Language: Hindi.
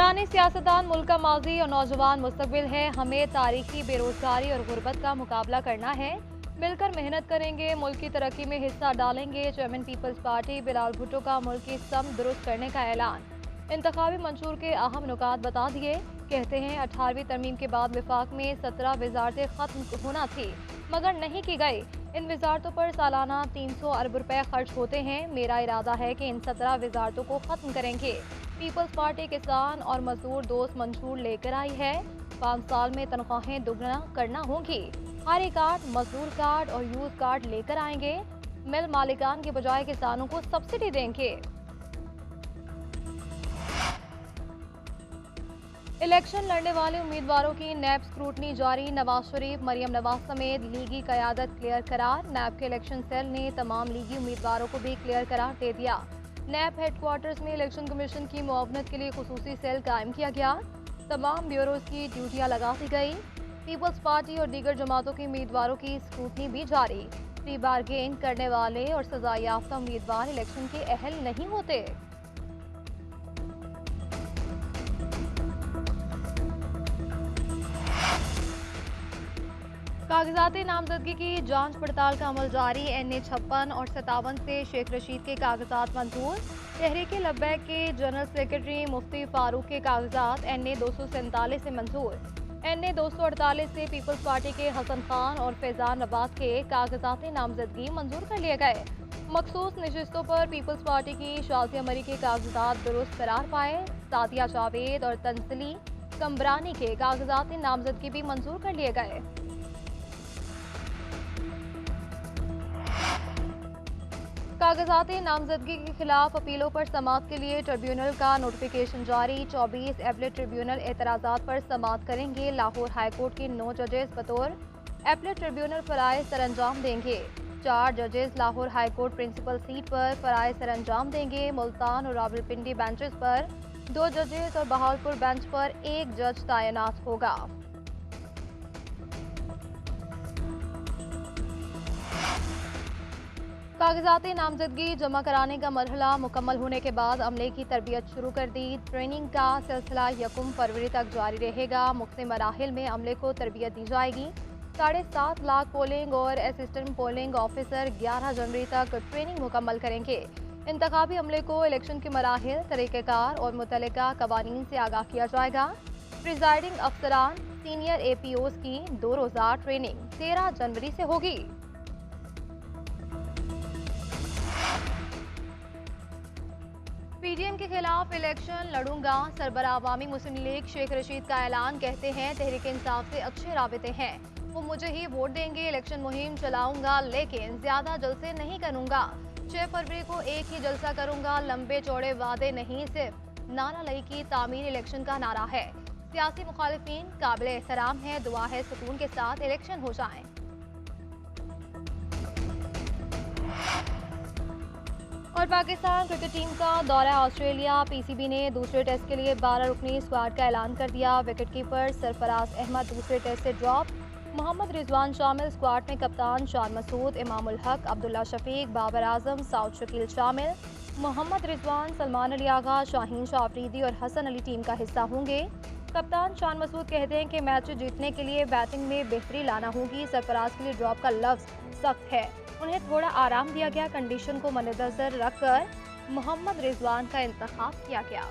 पुराने सियासतदान मुल्क का माजी और नौजवान मुस्तकबिल है। हमें तारीखी बेरोजगारी और गुर्बत का मुकाबला करना है। मिलकर मेहनत करेंगे, मुल्क की तरक्की में हिस्सा डालेंगे। Chairman People's Party Bilal Bhutto का मुल्क की सम दुरुस्त करने का ऐलान। इंतखाबी मंशूर के अहम नुकात बता दिए। कहते हैं 18वीं तरमीम के बाद विफाक में 17 वजारतें खत्म होना थी मगर नहीं की गई। इन वजारतों पर सालाना 300 अरब रुपए खर्च होते हैं। मेरा इरादा है कि इन 17 वजारतों को खत्म करेंगे। पीपल्स पार्टी किसान और मजदूर दोस्त मंशूर लेकर आई है। 5 साल में तनख्वाहें दोगुना करना होंगी। हरी कार्ड, मजदूर कार्ड और यूथ कार्ड लेकर आएंगे। मिल मालिकान के बजाय किसानों को सब्सिडी देंगे। इलेक्शन लड़ने वाले उम्मीदवारों की नैब स्क्रूटनी जारी। नवाज शरीफ, मरियम नवाज समेत लीगी क़यादत क्लियर करार। नैब के इलेक्शन सेल ने तमाम लीगी उम्मीदवारों को भी क्लियर करार दे दिया। नैब हेडक्वार्टर्स में इलेक्शन कमीशन की मुआवनत के लिए खुसूसी सेल कायम किया गया। तमाम ब्यूरोज की ड्यूटियां लगा दी गई। पीपल्स पार्टी और दीगर जमातों के उम्मीदवारों की स्क्रूटनी भी जारी। प्री बारगेन करने वाले और सजा याफ्ता उम्मीदवार इलेक्शन के अहल नहीं होते। कागजाती नामजदगी की जांच पड़ताल का अमल जारी। NA 56 और 57 से शेख रशीद के कागजात मंजूर। तहरीक लब्बैक के जनरल सेक्रेटरी मुफ्ती फारूक के कागजात NA 247 से मंजूर। NA 248 से पीपल्स पार्टी के हसन खान और फैजान नवाज के कागजाती नामजदगी मंजूर कर लिए गए। मखसूस नशिस्तों पर पीपल्स पार्टी की शाजिया मरी के कागजात दुरुस्त करार पाए। सादिया जावेद और तंजली कमरानी के कागजाती नामजदगी भी मंजूर कर लिए गए। कागजाती नामजदगी के खिलाफ अपीलों पर समाअत के लिए ट्रिब्यूनल का नोटिफिकेशन जारी। 24 एपलेट ट्रिब्यूनल एतराज़ात पर समाअत करेंगे। लाहौर हाई कोर्ट के 9 जजेस बतौर एपलेट ट्रिब्यूनल फराइज सरअंजाम देंगे। 4 जजेस Lahore high court principal seat पर फराइज सरअंजाम देंगे। मुल्तान और रावलपिंडी बेंचेस पर 2 जजेस और बहावलपुर बेंच पर 1 जज तैनात होगा। कागजाती नामजदगी जमा कराने का मरहला मुकम्मल होने के बाद अमले की तरबियत शुरू कर दी। ट्रेनिंग का सिलसिला 1 फरवरी तक जारी रहेगा। मुख्तलिफ मराहिल में अमले को तरबियत दी जाएगी। 7.5 लाख पोलिंग और असिस्टेंट पोलिंग ऑफिसर 11 जनवरी तक ट्रेनिंग मुकम्मल करेंगे। इंतखाबी अमले को इलेक्शन के मराहिल, तरीक़ेकार और मुतल्लिका कवानीन से आगाह किया जाएगा। प्रिजाइडिंग अफसरान, सीनियर APOs की 2 रोज़ा ट्रेनिंग 13 जनवरी से होगी। PDM के खिलाफ इलेक्शन लड़ूंगा। सरबराह अवामी मुस्लिम लीग शेख रशीद का ऐलान। कहते हैं तहरीक इंसाफ से अच्छे राबिते हैं, वो मुझे ही वोट देंगे। इलेक्शन मुहिम चलाऊंगा लेकिन ज्यादा जलसे नहीं करूंगा। 6 फरवरी को एक ही जलसा करूंगा। लंबे चौड़े वादे नहीं, सिर्फ नारा लई की तामीर इलेक्शन का नारा है। सियासी मुखालिफिन काबिल एहतराम है। दुआ है सुकून के साथ इलेक्शन हो जाएं। और पाकिस्तान क्रिकेट टीम का दौरा ऑस्ट्रेलिया। PCB ने दूसरे टेस्ट के लिए 12 रुकनी स्क्वाड का ऐलान कर दिया। विकेट कीपर सरफराज अहमद दूसरे टेस्ट से ड्रॉप। मोहम्मद रिजवान शामिल। स्क्वाड में कप्तान शान मसूद, इमामुल हक, अब्दुल्ला शफीक, बाबर आजम, साउद शकील शामिल। मोहम्मद रिजवान, सलमान अली आगा, शाहीन शाह अफरीदी और हसन अली टीम का हिस्सा होंगे। कप्तान शान मसूद कहते हैं कि मैच जीतने के लिए बैटिंग में बेहतरी लाना होगी। सरफराज के लिए ड्रॉप का लफ्ज सख्त है, उन्हें थोड़ा आराम दिया गया। कंडीशन को मद्देनजर रखकर मोहम्मद रिजवान का इंतखाब किया गया।